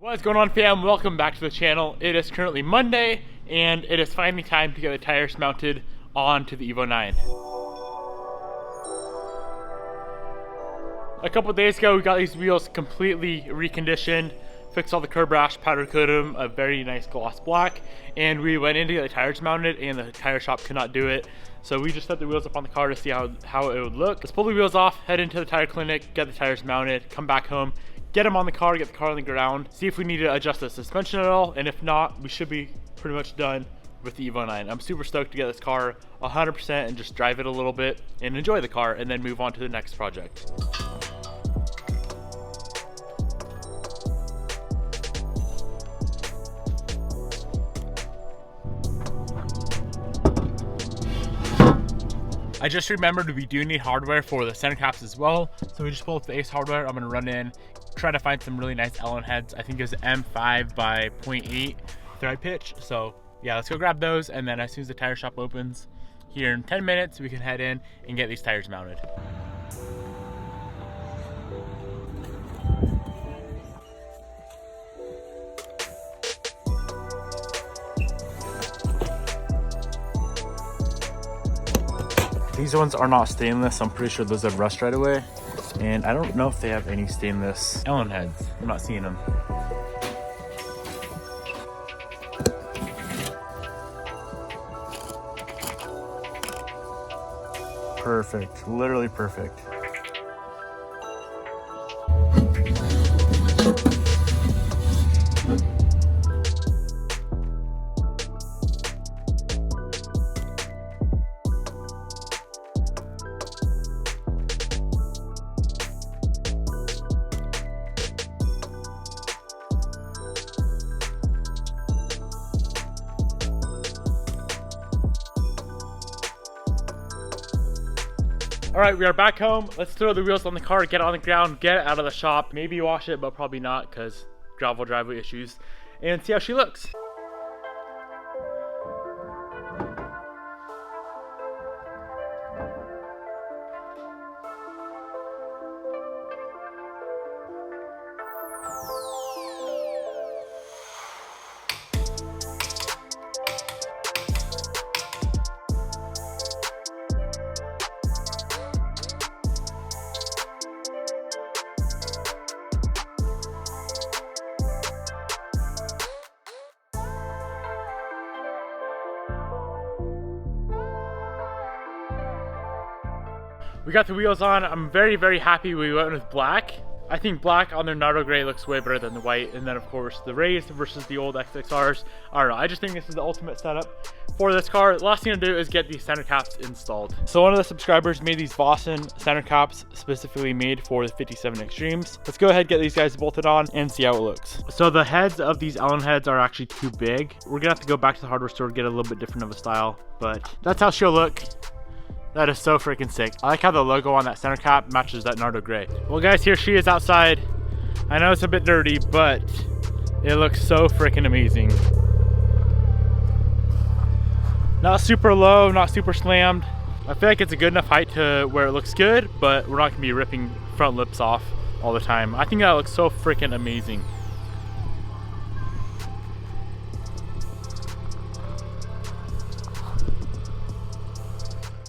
What's going on, fam? Welcome back to the channel. It is currently Monday and it is finally time to get the tires mounted onto the Evo 9. A couple days ago we got these wheels completely reconditioned, fixed all the curb rash, powder coated them a very nice gloss black, and we went in to get the tires mounted and the tire shop could not do it. So we just set the wheels up on the car to see how it would look. Let's pull the wheels off, head into the tire clinic, get the tires mounted, come back home, get them on the car, get the car on the ground, see if we need to adjust the suspension at all, and if not, we should be pretty much done with the Evo 9. I'm super stoked to get this car 100% and just drive it a little bit and enjoy the car and then move on to the next project. I just remembered we do need hardware for the center caps as well, so we just pulled up the Ace hardware. I'm gonna run in, try to find some really nice Allen heads. I think it was M5 by 0.8 thread pitch. So yeah, let's go grab those, and then as soon as the tire shop opens here in 10 minutes, we can head in and get these tires mounted. These ones are not stainless. I'm pretty sure those have rust right away. And I don't know if they have any stainless Allen heads. I'm not seeing them. Perfect, literally perfect. All right, we are back home. Let's throw the wheels on the car, get it on the ground, get it out of the shop, maybe wash it, but probably not because gravel driveway issues, and see how she looks. We got the wheels on. I'm very happy we went with black. I think black on their Nardo Gray looks way better than the white. And then of course the raised versus the old XXRs. I don't know, I just think this is the ultimate setup for this car. The last thing to do is get these center caps installed. So one of the subscribers made these Boston center caps specifically made for the 57 Extremes. Let's go ahead, get these guys bolted on and see how it looks. So the heads of these Allen heads are actually too big. We're gonna have to go back to the hardware store, get a little bit different of a style, but that's how she'll look. That is so freaking sick. I like how the logo on that center cap matches that Nardo Gray. Well guys, here she is outside. I know it's a bit dirty, but it looks so freaking amazing. Not super low, not super slammed. I feel like it's a good enough height to where it looks good, but we're not gonna be ripping front lips off all the time. I think that looks so freaking amazing.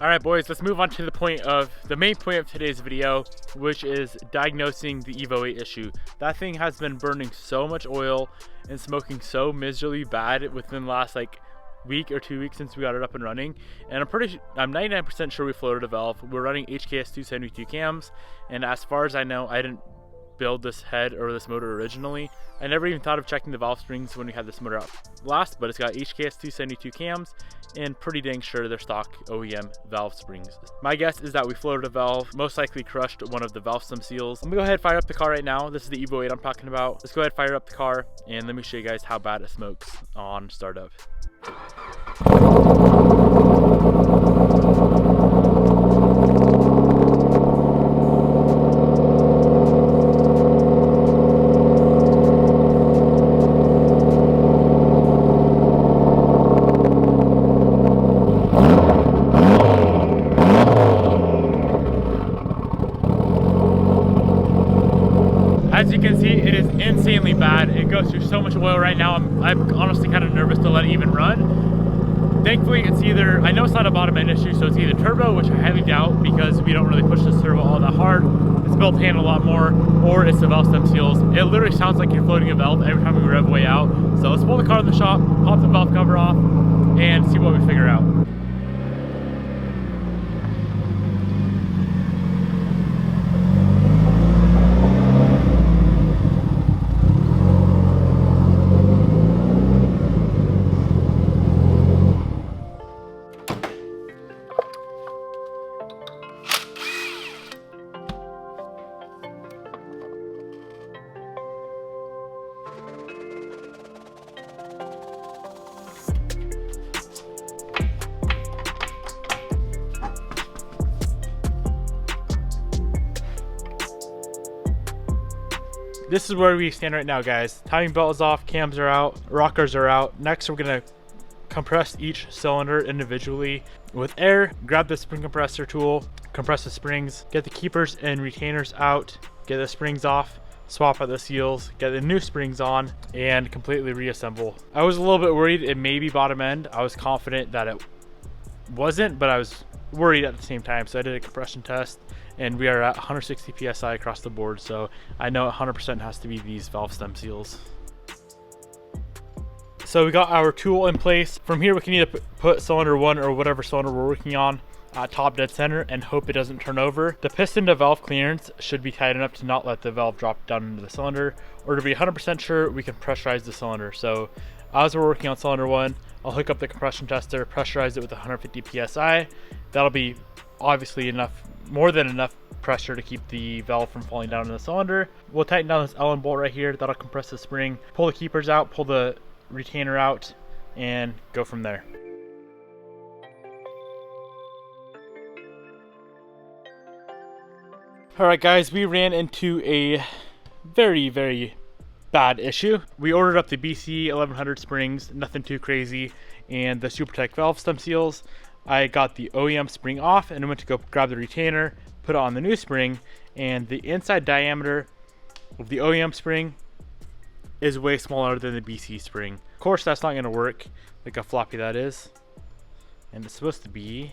All right, boys, let's move on to the main point of today's video, which is diagnosing the Evo 8 issue. That thing has been burning so much oil and smoking so miserably bad within the last like week or 2 weeks since we got it up and running. And I'm 99% sure we floated a valve. We're running HKS 272 cams, and as far as I know, I didn't build this head or this motor originally. I never even thought of checking the valve springs when we had this motor out last, but it's got HKS 272 cams and pretty dang sure they're stock OEM valve springs. My guess is that we floated a valve, most likely crushed one of the valve stem seals. I'm gonna go ahead and fire up the car right now. This is the Evo 8 I'm talking about. Let's go ahead and fire up the car and let me show you guys how bad it smokes on startup. As you can see, it is insanely bad. It goes goes through so much oil right now. I'm honestly kind of nervous to let it even run. Thankfully, it's either, I know it's not a bottom end issue, so it's either turbo, which I highly doubt because we don't really push this turbo all that hard. It's built to handle a lot more, or it's the valve stem seals. It literally sounds like you're floating a valve every time we rev way out. So let's pull the car in the shop, pop the valve cover off, and see what we figure out. This is where we stand right now, guys. Timing belt is off, cams are out, rockers are out. Next, we're gonna compress each cylinder individually with air. Grab the spring compressor tool, compress the springs, get the keepers and retainers out, get the springs off, swap out the seals, get the new springs on, and completely reassemble. I was a little bit worried it may be bottom end. I was confident that it wasn't, but I was worried at the same time. So I did a compression test, and we are at 160 psi across the board. So I know 100% has to be these valve stem seals. So we got our tool in place. From here, we can either put cylinder 1 or whatever cylinder we're working on at top dead center and hope it doesn't turn over. The piston to valve clearance should be tight enough to not let the valve drop down into the cylinder, or to be 100% sure, we can pressurize the cylinder. So as we're working on cylinder 1, I'll hook up the compression tester, pressurize it with 150 psi. That'll be obviously enough, more than enough pressure to keep the valve from falling down in the cylinder. We'll tighten down this Allen bolt right here. That'll compress the spring, pull the keepers out, pull the retainer out, and go from there. All right, guys, we ran into a very bad issue. We ordered up the BC 1100 springs, nothing too crazy, and the SuperTech valve stem seals. I got the OEM spring off and I went to go grab the retainer, put it on the new spring, and the inside diameter of the OEM spring is way smaller than the BC spring. Of course, that's not going to work like a floppy that is, and it's supposed to be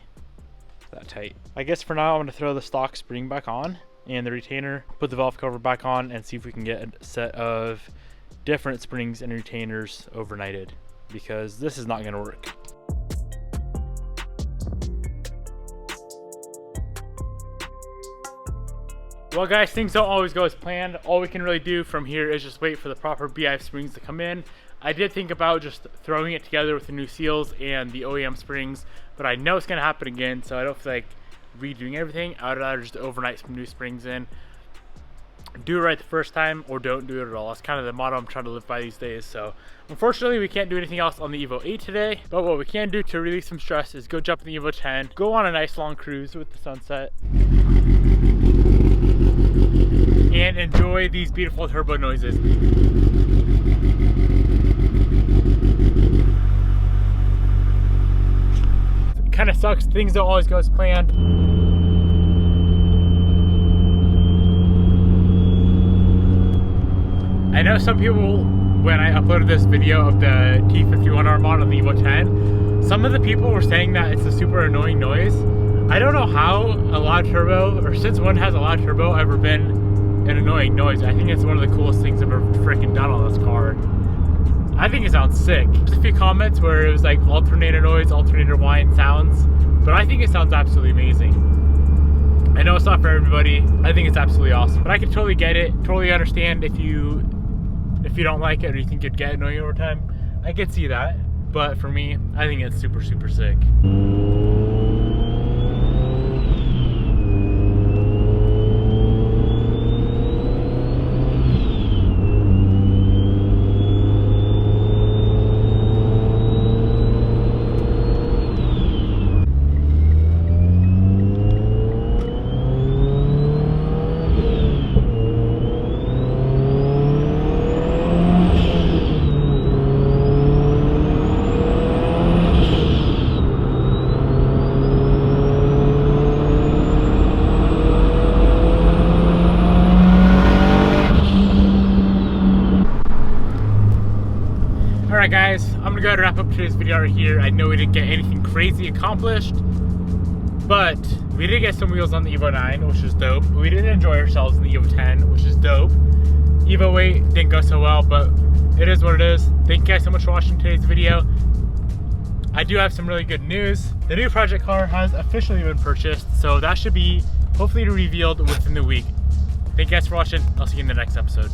that tight. I guess for now I'm going to throw the stock spring back on and the retainer, put the valve cover back on, and see if we can get a set of different springs and retainers overnighted, because this is not going to work. Well, guys, things don't always go as planned. All we can really do from here is just wait for the proper BI springs to come in. I did think about just throwing it together with the new seals and the OEM springs, but I know it's going to happen again, so I don't feel like redoing everything. I'd rather just overnight some new springs in. Do it right the first time, or don't do it at all. That's kind of the motto I'm trying to live by these days. So unfortunately, we can't do anything else on the Evo 8 today, but what we can do to relieve some stress is go jump in the Evo 10, go on a nice long cruise with the sunset, and enjoy these beautiful turbo noises. It kind of sucks, things don't always go as planned. I know some people, when I uploaded this video of the T51R mod on the Evo 10, some of the people were saying that it's a super annoying noise. I don't know how a loud turbo, or since when has a loud turbo ever been an annoying noise. I think it's one of the coolest things I've ever freaking done on this car. I think it sounds sick. There's a few comments where it was like alternator noise, alternator whine sounds, but I think it sounds absolutely amazing. I know it's not for everybody. I think it's absolutely awesome, but I can totally get it, totally understand if you don't like it or you think it'd get annoying over time. I could see that, but for me, I think it's super sick. Alright guys, I'm gonna go ahead and wrap up today's video right here. I know we didn't get anything crazy accomplished, but we did get some wheels on the Evo 9, which is dope. We did enjoy ourselves in the Evo 10, which is dope. Evo 8 didn't go so well, but it is what it is. Thank you guys so much for watching today's video. I do have some really good news. The new project car has officially been purchased, so that should be hopefully revealed within the week. Thank you guys for watching. I'll see you in the next episode.